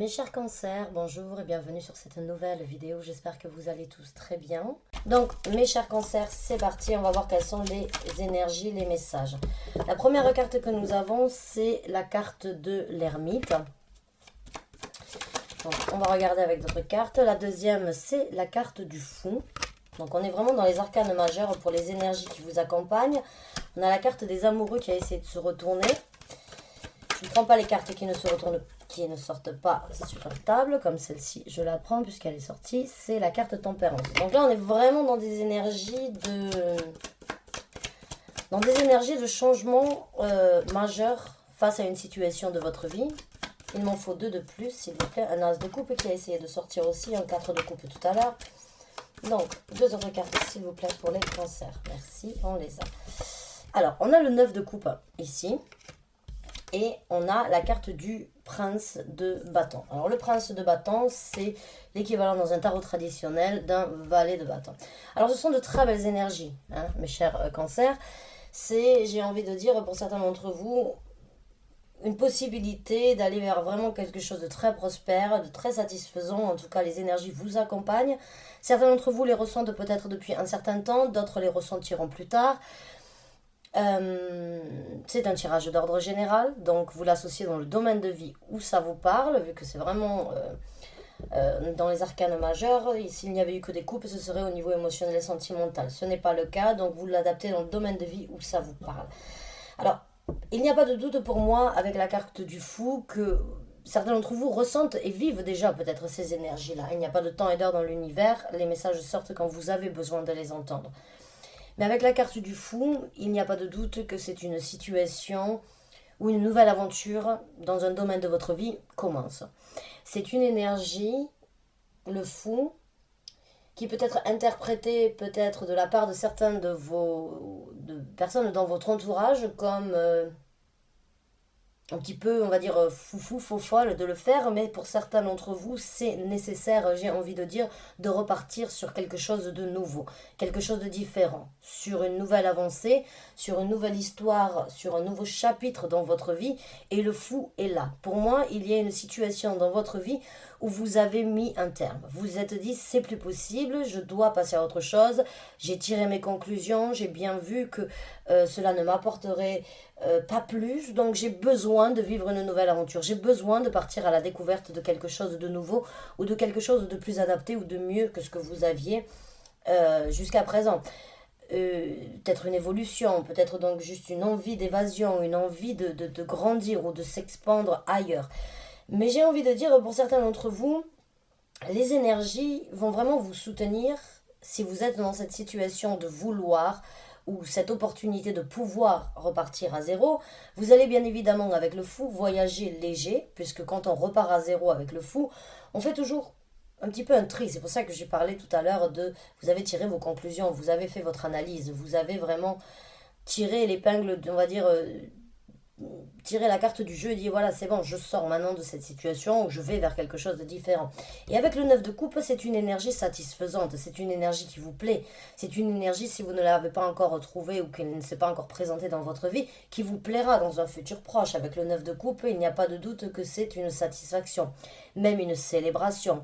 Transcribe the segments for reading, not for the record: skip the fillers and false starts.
Mes chers cancers, bonjour et bienvenue sur cette nouvelle vidéo. J'espère que vous allez tous très bien. Donc, mes chers cancers, c'est parti. On va voir quelles sont les énergies, les messages. La première carte que nous avons, c'est la carte de l'ermite. Donc, on va regarder avec d'autres cartes. La deuxième, c'est la carte du fou. Donc, on est vraiment dans les arcanes majeures pour les énergies qui vous accompagnent. On a la carte des amoureux qui a essayé de se retourner. Je ne prends pas les cartes qui ne se retournent, qui ne sortent pas sur la table, comme celle-ci, je la prends puisqu'elle est sortie. C'est la carte tempérance. Donc là, on est vraiment dans des énergies de changement majeur face à une situation de votre vie. Il m'en faut deux de plus, s'il vous plaît. Un as de coupe qui a essayé de sortir aussi, un 4 de coupe tout à l'heure. Donc, deux autres cartes, s'il vous plaît, pour les cancers. Merci, on les a. Alors, on a le 9 de coupe ici. Et on a la carte du prince de bâton. Alors, le prince de bâton, c'est l'équivalent dans un tarot traditionnel d'un valet de bâton. Alors, ce sont de très belles énergies, hein, mes chers cancers. C'est, j'ai envie de dire, pour certains d'entre vous, une possibilité d'aller vers vraiment quelque chose de très prospère, de très satisfaisant. En tout cas, les énergies vous accompagnent. Certains d'entre vous les ressentent peut-être depuis un certain temps, d'autres les ressentiront plus tard. C'est un tirage d'ordre général, donc vous l'associez dans le domaine de vie où ça vous parle, vu que c'est vraiment dans les arcanes majeurs. S'il n'y avait eu que des coupes, ce serait au niveau émotionnel et sentimental. Ce n'est pas le cas, donc vous l'adaptez dans le domaine de vie où ça vous parle. Alors, il n'y a pas de doute pour moi, avec la carte du fou, que certains d'entre vous ressentent et vivent déjà peut-être ces énergies-là. Il n'y a pas de temps et d'heure dans l'univers, les messages sortent quand vous avez besoin de les entendre. Mais avec la carte du fou, il n'y a pas de doute que c'est une situation où une nouvelle aventure dans un domaine de votre vie commence. C'est une énergie, le fou, qui peut être interprétée peut-être de la part de certaines de personnes dans votre entourage comme un petit peu, on va dire, foufou, faux folle de le faire, mais pour certains d'entre vous, c'est nécessaire, j'ai envie de dire, de repartir sur quelque chose de nouveau, quelque chose de différent, sur une nouvelle avancée, sur une nouvelle histoire, sur un nouveau chapitre dans votre vie, et le fou est là. Pour moi, il y a une situation dans votre vie où vous avez mis un terme. Vous vous êtes dit, c'est plus possible, je dois passer à autre chose, j'ai tiré mes conclusions, j'ai bien vu que cela ne m'apporterait pas plus, donc j'ai besoin de vivre une nouvelle aventure, j'ai besoin de partir à la découverte de quelque chose de nouveau ou de quelque chose de plus adapté ou de mieux que ce que vous aviez jusqu'à présent. Peut-être une évolution, peut-être donc juste une envie d'évasion, une envie de grandir ou de s'expandre ailleurs. Mais j'ai envie de dire, pour certains d'entre vous, les énergies vont vraiment vous soutenir si vous êtes dans cette situation de vouloir ou cette opportunité de pouvoir repartir à zéro. Vous allez bien évidemment avec le fou voyager léger, puisque quand on repart à zéro avec le fou, on fait toujours un petit peu un tri. C'est pour ça que j'ai parlé tout à l'heure de vous avez tiré vos conclusions, vous avez fait votre analyse, vous avez vraiment tiré l'épingle, on va dire, tirer la carte du jeu et dire voilà, c'est bon, je sors maintenant de cette situation, je vais vers quelque chose de différent. Et avec le 9 de coupe, c'est une énergie satisfaisante, c'est une énergie qui vous plaît, c'est une énergie, si vous ne l'avez pas encore retrouvée ou qu'elle ne s'est pas encore présentée dans votre vie, qui vous plaira dans un futur proche. Avec le 9 de coupe, il n'y a pas de doute que c'est une satisfaction, même une célébration.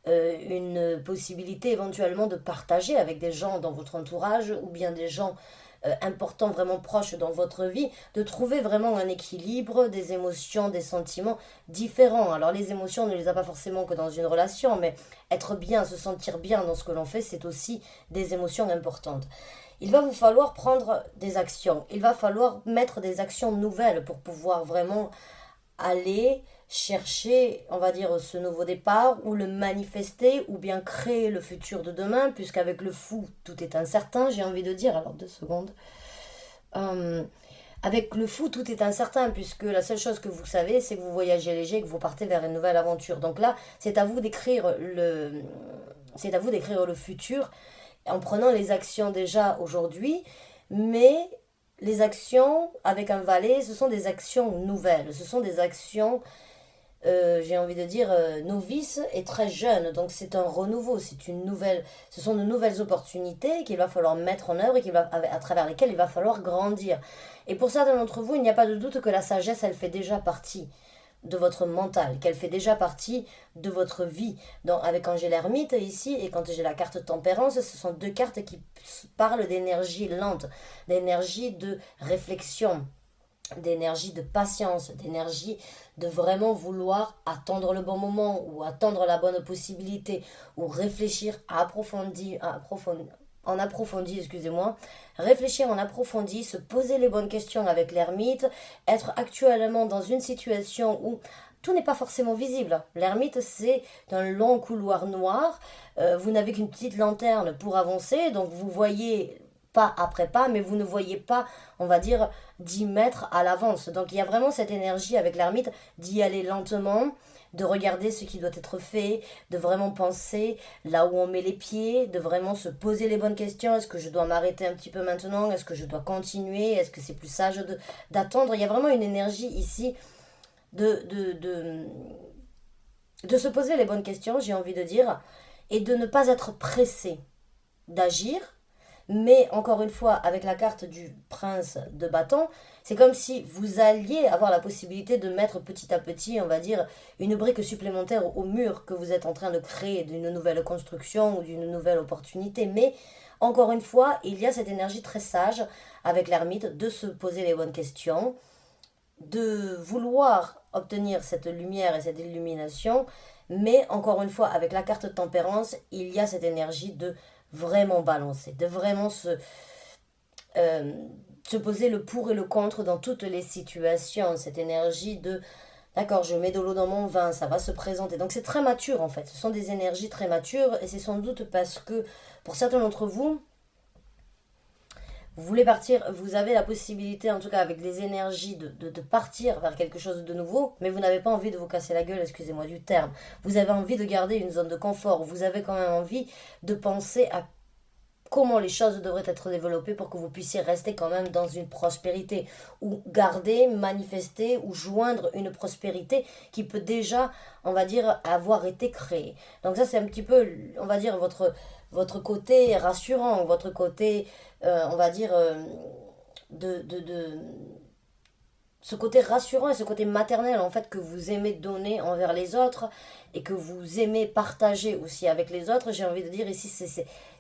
Une possibilité éventuellement de partager avec des gens dans votre entourage ou bien des gens importants, vraiment proches dans votre vie, de trouver vraiment un équilibre des émotions, des sentiments différents. Alors les émotions, on ne les a pas forcément que dans une relation, mais être bien, se sentir bien dans ce que l'on fait, c'est aussi des émotions importantes. Il va vous falloir prendre des actions, il va falloir mettre des actions nouvelles pour pouvoir vraiment aller chercher, on va dire, ce nouveau départ ou le manifester ou bien créer le futur de demain, puisqu'avec le fou, tout est incertain, j'ai envie de dire. Alors, 2 secondes. Avec le fou, tout est incertain, puisque la seule chose que vous savez, c'est que vous voyagez léger, que vous partez vers une nouvelle aventure. Donc là, c'est à vous d'écrire le futur en prenant les actions déjà aujourd'hui, mais les actions avec un valet, ce sont des actions nouvelles, ce sont des actions, j'ai envie de dire, novices et très jeunes. Donc c'est un renouveau, ce sont de nouvelles opportunités qu'il va falloir mettre en œuvre et à travers lesquelles il va falloir grandir. Et pour certains d'entre vous, il n'y a pas de doute que la sagesse, elle fait déjà partie de votre mental, qu'elle fait déjà partie de votre vie. Donc avec quand j'ai l'ermite ici et quand j'ai la carte tempérance, ce sont deux cartes qui parlent d'énergie lente, d'énergie de réflexion, d'énergie de patience, d'énergie de vraiment vouloir attendre le bon moment ou attendre la bonne possibilité ou réfléchir en approfondi, excusez-moi, réfléchir en approfondi, se poser les bonnes questions avec l'ermite, être actuellement dans une situation où tout n'est pas forcément visible. L'ermite, c'est un long couloir noir. Vous n'avez qu'une petite lanterne pour avancer, donc vous voyez pas après pas, mais vous ne voyez pas, on va dire, 10 mètres à l'avance. Donc il y a vraiment cette énergie avec l'ermite d'y aller lentement, de regarder ce qui doit être fait, de vraiment penser là où on met les pieds, de vraiment se poser les bonnes questions. Est-ce que je dois m'arrêter un petit peu maintenant? Est-ce que je dois continuer? Est-ce que c'est plus sage d'attendre? Il y a vraiment une énergie ici de se poser les bonnes questions, j'ai envie de dire, et de ne pas être pressé d'agir. Mais encore une fois, avec la carte du prince de bâton, c'est comme si vous alliez avoir la possibilité de mettre petit à petit, on va dire, une brique supplémentaire au mur que vous êtes en train de créer d'une nouvelle construction ou d'une nouvelle opportunité. Mais encore une fois, il y a cette énergie très sage avec l'ermite de se poser les bonnes questions, de vouloir obtenir cette lumière et cette illumination. Mais encore une fois, avec la carte tempérance, il y a cette énergie de vraiment balancer, de vraiment euh, se poser le pour et le contre dans toutes les situations. Cette énergie de, d'accord, je mets de l'eau dans mon vin, ça va se présenter. Donc c'est très mature en fait. Ce sont des énergies très matures et c'est sans doute parce que pour certains d'entre vous, vous voulez partir, vous avez la possibilité, en tout cas avec les énergies, de partir vers quelque chose de nouveau, mais vous n'avez pas envie de vous casser la gueule, excusez-moi du terme. Vous avez envie de garder une zone de confort, vous avez quand même envie de penser à comment les choses devraient être développées pour que vous puissiez rester quand même dans une prospérité, ou garder, manifester, ou joindre une prospérité qui peut déjà, on va dire, avoir été créée. Donc ça c'est un petit peu, on va dire, votre côté rassurant, votre côté, on va dire, de ce côté rassurant et ce côté maternel en fait que vous aimez donner envers les autres et que vous aimez partager aussi avec les autres. J'ai envie de dire ici,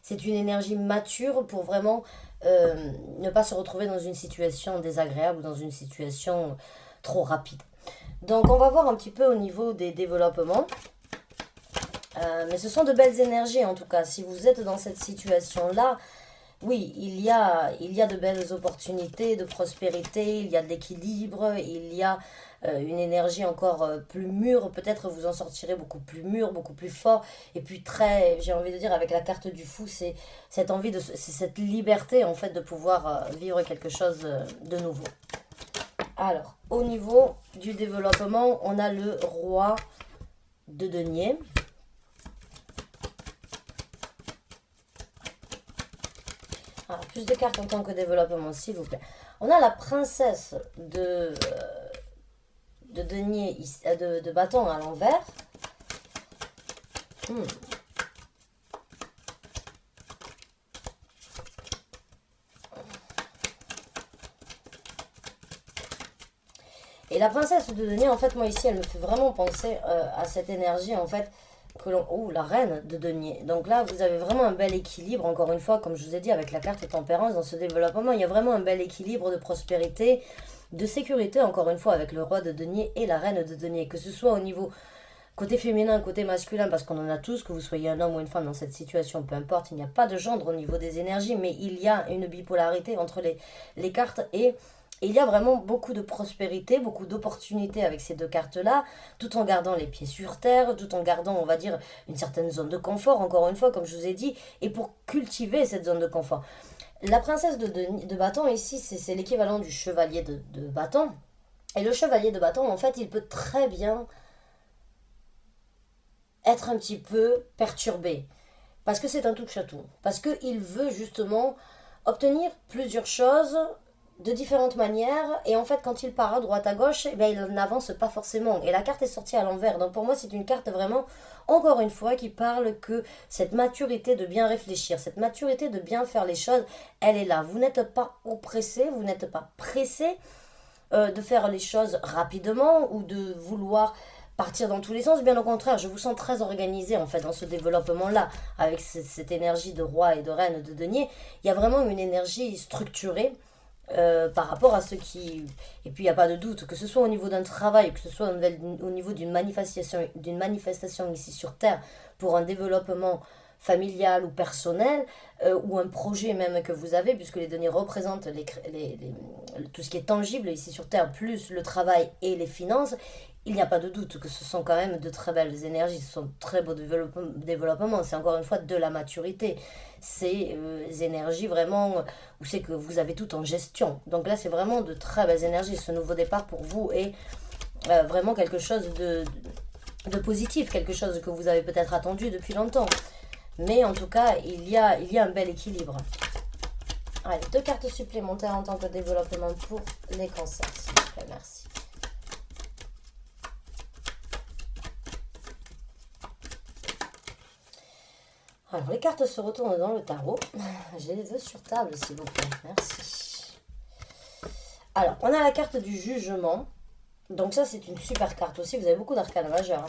c'est une énergie mature pour vraiment ne pas se retrouver dans une situation désagréable ou dans une situation trop rapide. Donc on va voir un petit peu au niveau des développements. Mais ce sont de belles énergies en tout cas. Si vous êtes dans cette situation-là, oui, il y a de belles opportunités de prospérité, il y a de l'équilibre, il y a une énergie encore plus mûre. Peut-être vous en sortirez beaucoup plus mûr, beaucoup plus fort. Et puis très, j'ai envie de dire, avec la carte du fou, c'est cette envie, c'est cette liberté en fait de pouvoir vivre quelque chose de nouveau. Alors, au niveau du développement, on a le roi de denier. Ah, plus de cartes en tant que développement, s'il vous plaît. On a la princesse de denier, de bâton à l'envers. Et la princesse de denier, en fait, moi ici, elle me fait vraiment penser à cette énergie, en fait, la reine de denier. Donc là, vous avez vraiment un bel équilibre, encore une fois, comme je vous ai dit, avec la carte tempérance dans ce développement. Il y a vraiment un bel équilibre de prospérité, de sécurité, encore une fois, avec le roi de denier et la reine de denier. Que ce soit au niveau côté féminin, côté masculin, parce qu'on en a tous, que vous soyez un homme ou une femme dans cette situation, peu importe, il n'y a pas de gendre au niveau des énergies, mais il y a une bipolarité entre les cartes et il y a vraiment beaucoup de prospérité, beaucoup d'opportunités avec ces deux cartes-là, tout en gardant les pieds sur terre, tout en gardant, on va dire, une certaine zone de confort, encore une fois, comme je vous ai dit, et pour cultiver cette zone de confort. La princesse de bâton, ici, c'est l'équivalent du chevalier de bâton. Et le chevalier de bâton, en fait, il peut très bien être un petit peu perturbé. Parce que c'est un touche-à-tout. Parce qu'il veut justement obtenir plusieurs choses de différentes manières, et en fait quand il part à droite à gauche, eh bien, il n'avance pas forcément, et la carte est sortie à l'envers. Donc pour moi c'est une carte vraiment, encore une fois, qui parle que cette maturité de bien réfléchir, cette maturité de bien faire les choses, elle est là. Vous n'êtes pas oppressé, vous n'êtes pas pressé, de faire les choses rapidement ou de vouloir partir dans tous les sens. Bien au contraire, je vous sens très organisé en fait dans ce développement-là, avec cette énergie de roi et de reine de denier. Il y a vraiment une énergie structurée par rapport à ce qui... Et puis il n'y a pas de doute, que ce soit au niveau d'un travail, que ce soit au niveau d'une manifestation ici sur Terre, pour un développement familial ou personnel, ou un projet même que vous avez, puisque les données représentent tout ce qui est tangible ici sur Terre, plus le travail et les finances, il n'y a pas de doute que ce sont quand même de très belles énergies, ce sont de très beaux développements, c'est encore une fois de la maturité, c'est des énergies vraiment où c'est que vous avez tout en gestion. Donc là c'est vraiment de très belles énergies, ce nouveau départ pour vous est vraiment quelque chose de positif, quelque chose que vous avez peut-être attendu depuis longtemps. Mais en tout cas, il y a un bel équilibre. Allez, 2 cartes supplémentaires en tant que développement pour les cancers, s'il vous plaît, merci. Alors, les cartes se retournent dans le tarot. Je les veux sur table, s'il vous plaît, merci. Alors, on a la carte du jugement. Donc ça, c'est une super carte aussi. Vous avez beaucoup d'arcanes majeurs.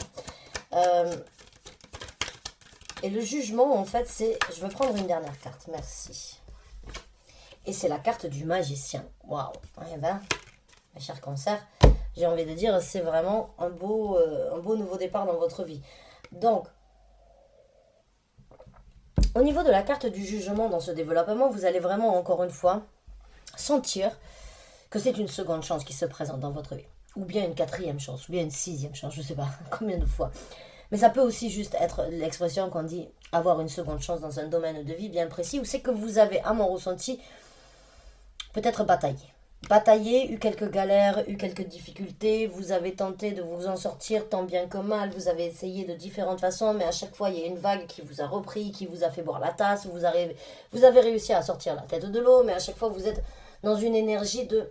Et le jugement, en fait, c'est... Je vais prendre une dernière carte, merci. Et c'est la carte du magicien. Waouh. Eh ben, mes chers cancers, j'ai envie de dire, c'est vraiment un beau nouveau départ dans votre vie. Donc, au niveau de la carte du jugement dans ce développement, vous allez vraiment, encore une fois, sentir que c'est une seconde chance qui se présente dans votre vie. Ou bien une 4e chance, ou bien une 6e chance, je ne sais pas combien de fois. Mais ça peut aussi juste être l'expression qu'on dit avoir une seconde chance dans un domaine de vie bien précis, où c'est que vous avez, à mon ressenti, peut-être bataillé, eu quelques galères, eu quelques difficultés, vous avez tenté de vous en sortir tant bien que mal, vous avez essayé de différentes façons, mais à chaque fois il y a une vague qui vous a repris, qui vous a fait boire la tasse, vous avez réussi à sortir la tête de l'eau, mais à chaque fois vous êtes dans une énergie de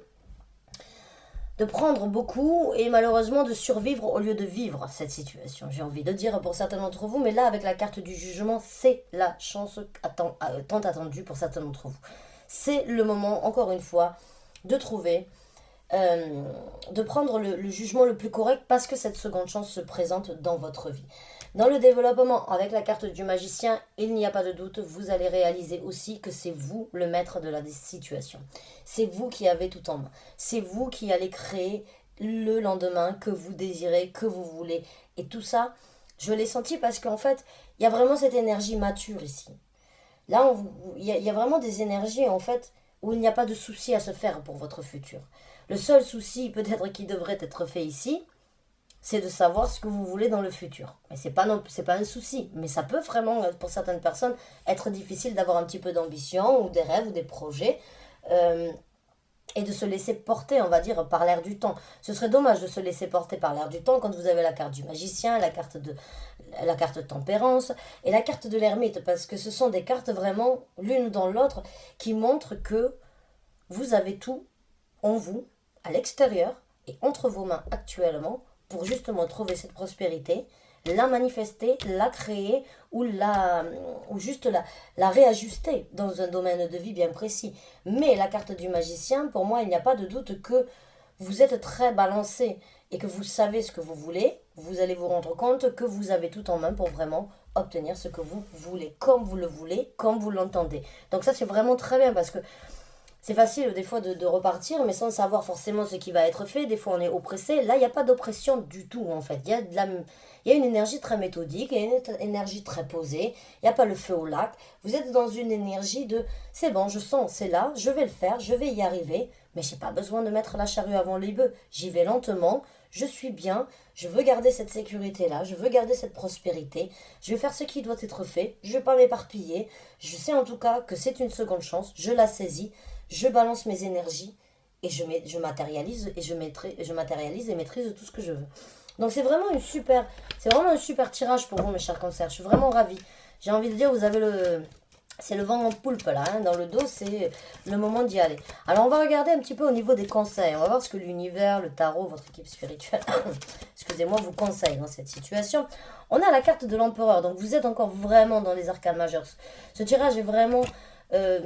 prendre beaucoup et malheureusement de survivre au lieu de vivre cette situation. J'ai envie de dire pour certains d'entre vous, mais là avec la carte du jugement, c'est la chance tant attendue pour certains d'entre vous. C'est le moment, encore une fois, de trouver, de prendre le jugement le plus correct parce que cette seconde chance se présente dans votre vie. Dans le développement, avec la carte du magicien, il n'y a pas de doute, vous allez réaliser aussi que c'est vous le maître de la situation. C'est vous qui avez tout en main. C'est vous qui allez créer le lendemain que vous désirez, que vous voulez. Et tout ça, je l'ai senti parce qu'en fait, il y a vraiment cette énergie mature ici. Là, il y a vraiment des énergies, en fait, où il n'y a pas de souci à se faire pour votre futur. Le seul souci, peut-être, qui devrait être fait ici, c'est de savoir ce que vous voulez dans le futur. Mais c'est pas un souci, mais ça peut vraiment, pour certaines personnes, être difficile d'avoir un petit peu d'ambition, ou des rêves, ou des projets, et de se laisser porter, on va dire, par l'air du temps. Ce serait dommage de se laisser porter par l'air du temps quand vous avez la carte du magicien, la carte tempérance et la carte de l'ermite, parce que ce sont des cartes vraiment, l'une dans l'autre, qui montrent que vous avez tout en vous, à l'extérieur et entre vos mains actuellement, pour justement trouver cette prospérité, la manifester, la créer ou juste la réajuster dans un domaine de vie bien précis. Mais la carte du magicien, pour moi, il n'y a pas de doute que vous êtes très balancé et que vous savez ce que vous voulez. Vous allez vous rendre compte que vous avez tout en main pour vraiment obtenir ce que vous voulez, comme vous le voulez, comme vous l'entendez. Donc ça, c'est vraiment très bien parce que c'est facile des fois de repartir, mais sans savoir forcément ce qui va être fait. Des fois, on est oppressé. Là, il n'y a pas d'oppression du tout, en fait. Il y a une énergie très méthodique, il y a une énergie très posée. Il n'y a pas le feu au lac. Vous êtes dans une énergie de « c'est bon, je sens, c'est là, je vais le faire, je vais y arriver. Mais je n'ai pas besoin de mettre la charrue avant les bœufs. J'y vais lentement, je suis bien, je veux garder cette sécurité-là, je veux garder cette prospérité. Je vais faire ce qui doit être fait, je ne vais pas m'éparpiller. Je sais en tout cas que c'est une seconde chance, je la saisis. Je balance mes énergies et je matérialise et maîtrise tout ce que je veux. Donc c'est vraiment un super tirage pour vous, mes chers cancers. Je suis vraiment ravie. J'ai envie de dire, vous avez c'est le vent en poulpe là, hein, dans le dos, c'est le moment d'y aller. Alors on va regarder un petit peu au niveau des conseils. On va voir ce que l'univers, le tarot, votre équipe spirituelle, excusez-moi, vous conseille dans cette situation. On a la carte de l'empereur, donc vous êtes encore vraiment dans les arcanes majeures. Ce tirage est vraiment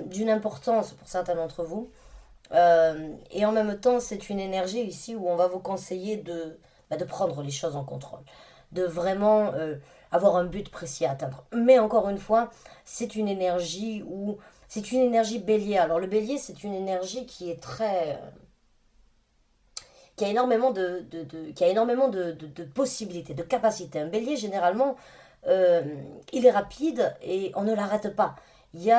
d'une importance pour certains d'entre vous. Et en même temps, c'est une énergie ici où on va vous conseiller de prendre les choses en contrôle, de vraiment avoir un but précis à atteindre. Mais encore une fois, c'est une énergie où c'est une énergie bélier. Alors le bélier, c'est une énergie qui est très qui a énormément qui a énormément de possibilités, de capacités. Un bélier, généralement, euh, il est rapide et on ne l'arrête pas. J'ai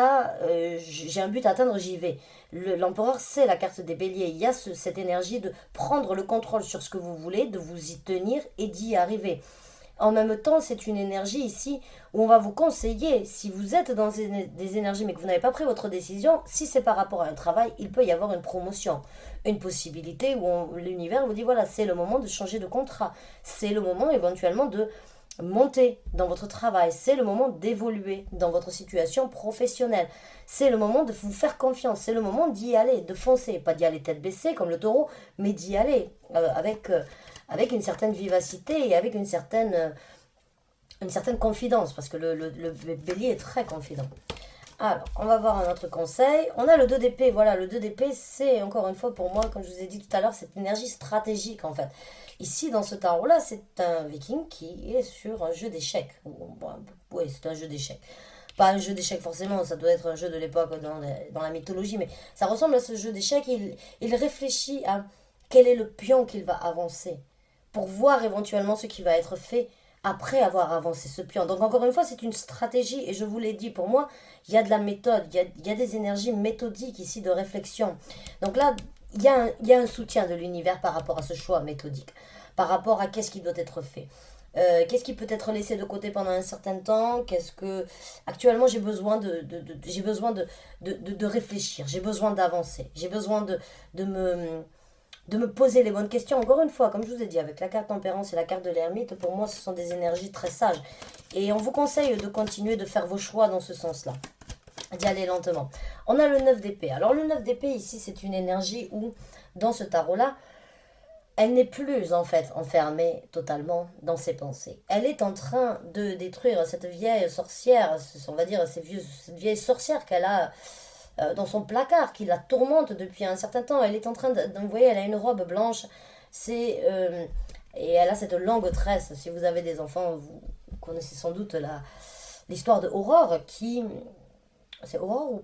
un but à atteindre, j'y vais. L'empereur, c'est la carte des béliers. Il y a cette énergie de prendre le contrôle sur ce que vous voulez, de vous y tenir et d'y arriver. En même temps, c'est une énergie ici où on va vous conseiller, si vous êtes dans des énergies mais que vous n'avez pas pris votre décision, si c'est par rapport à un travail, il peut y avoir une promotion, une possibilité où l'univers vous dit voilà, c'est le moment de changer de contrat, c'est le moment éventuellement de monter dans votre travail, c'est le moment d'évoluer dans votre situation professionnelle, c'est le moment de vous faire confiance, c'est le moment d'y aller, de foncer, pas d'y aller tête baissée comme le taureau, mais d'y aller avec une certaine vivacité et avec une certaine confidence, parce que le bélier est très confident. Alors, on va voir un autre conseil. On a le 2 d'épée. Voilà, le 2 d'épée, c'est encore une fois pour moi, comme je vous ai dit tout à l'heure, cette énergie stratégique en fait. Ici, dans ce tarot-là, c'est un viking qui est sur un jeu d'échecs. Bon, oui, c'est un jeu d'échecs. Pas un jeu d'échecs forcément, ça doit être un jeu de l'époque dans la mythologie, mais ça ressemble à ce jeu d'échecs. Il réfléchit à quel est le pion qu'il va avancer pour voir éventuellement ce qui va être fait après avoir avancé ce pion. Donc encore une fois, c'est une stratégie et je vous l'ai dit, pour moi, il y a de la méthode, il y a des énergies méthodiques ici de réflexion. Donc là, il y a un soutien de l'univers par rapport à ce choix méthodique, par rapport à qu'est-ce qui doit être fait. Qu'est-ce qui peut être laissé de côté pendant un certain temps. Qu'est-ce que actuellement j'ai besoin j'ai besoin de réfléchir, j'ai besoin d'avancer, j'ai besoin de me poser les bonnes questions. Encore une fois, comme je vous ai dit, avec la carte tempérance et la carte de l'ermite, pour moi, ce sont des énergies très sages. Et on vous conseille de continuer de faire vos choix dans ce sens-là, d'y aller lentement. On a le 9 d'épée. Alors le 9 d'épée, ici, c'est une énergie où, dans ce tarot-là, elle n'est plus en fait enfermée totalement dans ses pensées. Elle est en train de détruire cette vieille sorcière, on va dire cette vieille sorcière qu'elle a dans son placard, qui la tourmente depuis un certain temps. Elle est en train vous voyez, elle a une robe blanche, c'est et elle a cette longue tresse. Si vous avez des enfants, vous connaissez sans doute l'histoire de Aurore qui... C'est Aurore ou...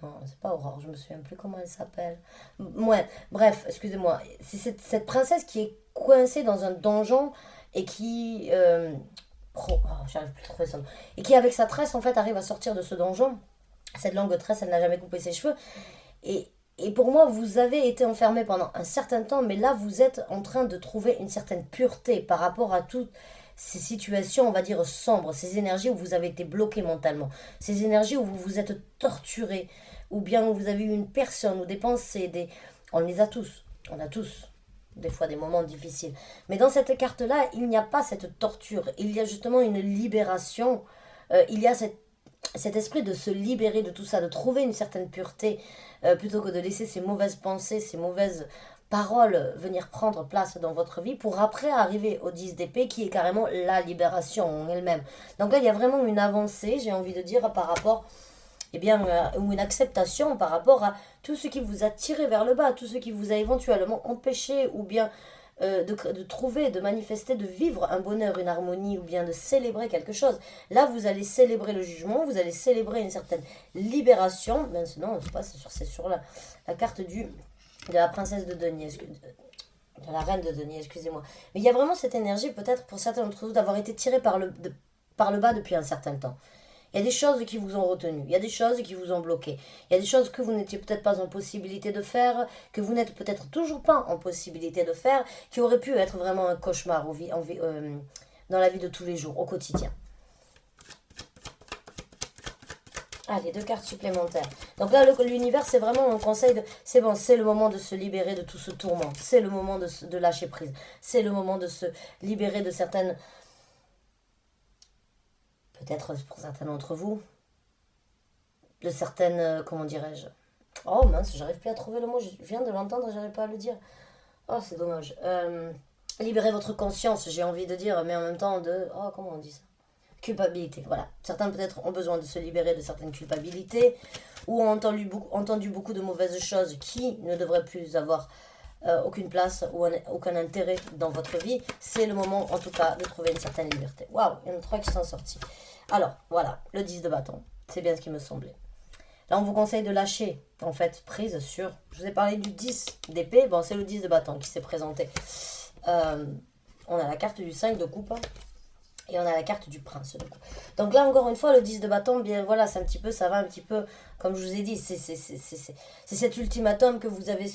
Non, c'est pas Aurore, je me souviens plus comment elle s'appelle. Ouais, bref, excusez-moi. C'est cette princesse qui est coincée dans un donjon et qui... j'arrive plus à trouver son nom. Et qui, avec sa tresse, en fait, arrive à sortir de ce donjon. Cette longue tresse, elle n'a jamais coupé ses cheveux. Et pour moi, vous avez été enfermé pendant un certain temps, mais là, vous êtes en train de trouver une certaine pureté par rapport à toutes ces situations, on va dire, sombres, ces énergies où vous avez été bloqué mentalement, ces énergies où vous vous êtes torturé, ou bien où vous avez eu une personne, ou des pensées, on les a tous, on a tous des fois des moments difficiles. Mais dans cette carte-là, il n'y a pas cette torture, il y a justement une libération, il y a cet esprit de se libérer de tout ça, de trouver une certaine pureté, plutôt que de laisser ces mauvaises pensées, ces mauvaises paroles venir prendre place dans votre vie pour après arriver au 10 d'épée qui est carrément la libération en elle-même. Donc là, il y a vraiment une avancée, j'ai envie de dire, par rapport, eh bien, ou une acceptation par rapport à tout ce qui vous a tiré vers le bas, tout ce qui vous a éventuellement empêché ou bien de trouver, de manifester, de vivre un bonheur, une harmonie ou bien de célébrer quelque chose. Là, vous allez célébrer le jugement, vous allez célébrer une certaine libération. Maintenant, c'est sur la carte de la princesse de denier, de la reine de denier, excusez-moi. Mais il y a vraiment cette énergie, peut-être pour certains d'entre vous, d'avoir été tiré par le bas depuis un certain temps. Il y a des choses qui vous ont retenu, il y a des choses qui vous ont bloqué, il y a des choses que vous n'étiez peut-être pas en possibilité de faire, que vous n'êtes peut-être toujours pas en possibilité de faire, qui auraient pu être vraiment un cauchemar dans la vie de tous les jours, au quotidien. Allez, 2 cartes supplémentaires. Donc là, l'univers, c'est vraiment un conseil de... C'est bon, c'est le moment de se libérer de tout ce tourment. C'est le moment de lâcher prise. C'est le moment de se libérer de certaines... Peut-être pour certains d'entre vous, de certaines, comment dirais-je. Oh mince, j'arrive plus à trouver le mot, je viens de l'entendre et j'arrive pas à le dire. Oh, c'est dommage. Libérez votre conscience, j'ai envie de dire, mais en même temps de... Oh, comment on dit ça? culpabilité. Voilà. Certains peut-être ont besoin de se libérer de certaines culpabilités ou ont entendu beaucoup de mauvaises choses qui ne devraient plus avoir aucune place ou aucun intérêt dans votre vie. C'est le moment en tout cas de trouver une certaine liberté. Waouh, il y en a 3 qui sont sortis. Alors voilà, le 10 de bâton, c'est bien ce qui me semblait. Là on vous conseille de lâcher en fait prise sur, je vous ai parlé du 10 d'épée, bon c'est le 10 de bâton qui s'est présenté. On a la carte du 5 de coupe et on a la carte du prince de coupe. Donc là encore une fois le 10 de bâton, bien voilà, c'est un petit peu, ça va un petit peu comme je vous ai dit, c'est cet ultimatum que vous avez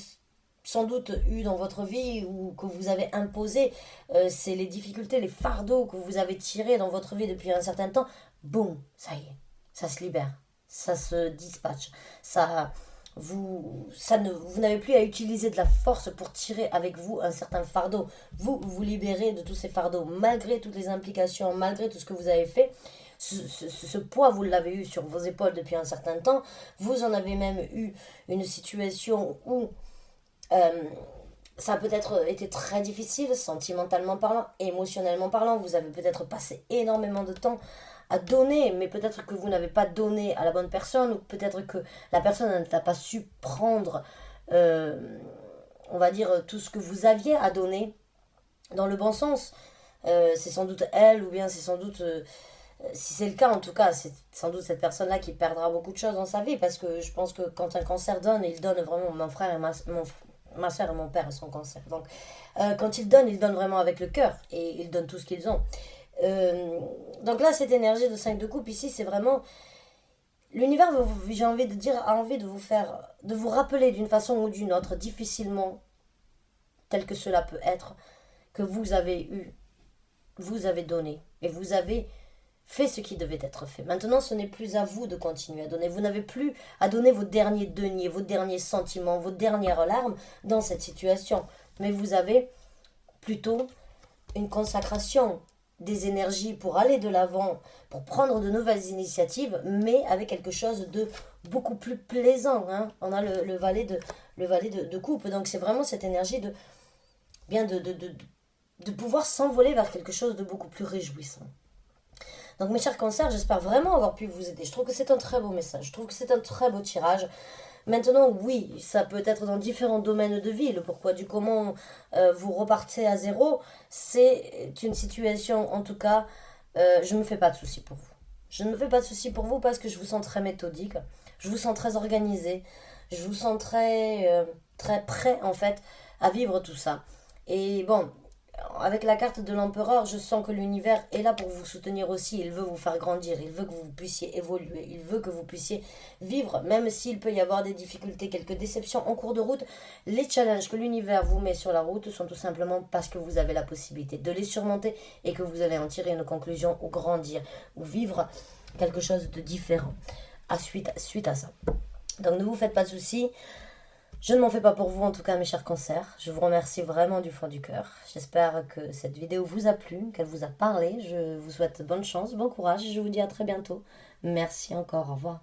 sans doute eu dans votre vie ou que vous avez imposé, c'est les difficultés, les fardeaux que vous avez tirés dans votre vie depuis un certain temps. Boum, ça y est, ça se libère, ça se dispatche, vous n'avez plus à utiliser de la force pour tirer avec vous un certain fardeau. Vous vous libérez de tous ces fardeaux, malgré toutes les implications, malgré tout ce que vous avez fait. Ce poids, vous l'avez eu sur vos épaules depuis un certain temps. Vous en avez même eu une situation où ça a peut-être été très difficile, sentimentalement parlant, émotionnellement parlant. Vous avez peut-être passé énormément de temps à donner, mais peut-être que vous n'avez pas donné à la bonne personne, ou peut-être que la personne n'a pas su prendre, on va dire, tout ce que vous aviez à donner dans le bon sens. C'est sans doute elle, ou bien c'est sans doute, si c'est le cas en tout cas, c'est sans doute cette personne-là qui perdra beaucoup de choses dans sa vie, parce que je pense que quand un cancer donne, il donne vraiment, mon frère et ma soeur et mon père sont cancer. Donc, quand ils donnent vraiment avec le cœur et ils donnent tout ce qu'ils ont. Donc là, cette énergie de 5 de coupe ici, c'est vraiment l'univers, j'ai envie de dire, a envie de vous rappeler d'une façon ou d'une autre, difficilement, tel que cela peut être, que vous avez donné et vous avez fait ce qui devait être fait. Maintenant, ce n'est plus à vous de continuer à donner. Vous n'avez plus à donner vos derniers deniers, vos derniers sentiments, vos dernières larmes dans cette situation. Mais vous avez plutôt une consacration des énergies pour aller de l'avant, pour prendre de nouvelles initiatives, mais avec quelque chose de beaucoup plus plaisant. Hein. On a le valet de coupe. Donc c'est vraiment cette énergie de pouvoir s'envoler vers quelque chose de beaucoup plus réjouissant. Donc mes chers cancers, j'espère vraiment avoir pu vous aider. Je trouve que c'est un très beau message, je trouve que c'est un très beau tirage. Maintenant, oui, ça peut être dans différents domaines de vie. Le pourquoi du comment vous repartez à zéro, c'est une situation, en tout cas, je ne me fais pas de soucis pour vous. Je ne me fais pas de soucis pour vous parce que je vous sens très méthodique, je vous sens très organisé, je vous sens très prêt, en fait, à vivre tout ça. Et bon, avec la carte de l'empereur, je sens que l'univers est là pour vous soutenir aussi. Il veut vous faire grandir, il veut que vous puissiez évoluer, il veut que vous puissiez vivre, même s'il peut y avoir des difficultés, quelques déceptions en cours de route. Les challenges que l'univers vous met sur la route sont tout simplement parce que vous avez la possibilité de les surmonter et que vous allez en tirer une conclusion ou grandir ou vivre quelque chose de différent suite à ça. Donc ne vous faites pas de soucis. Je ne m'en fais pas pour vous en tout cas mes chers cancers. Je vous remercie vraiment du fond du cœur. J'espère que cette vidéo vous a plu, qu'elle vous a parlé. Je vous souhaite bonne chance, bon courage et je vous dis à très bientôt. Merci encore, au revoir.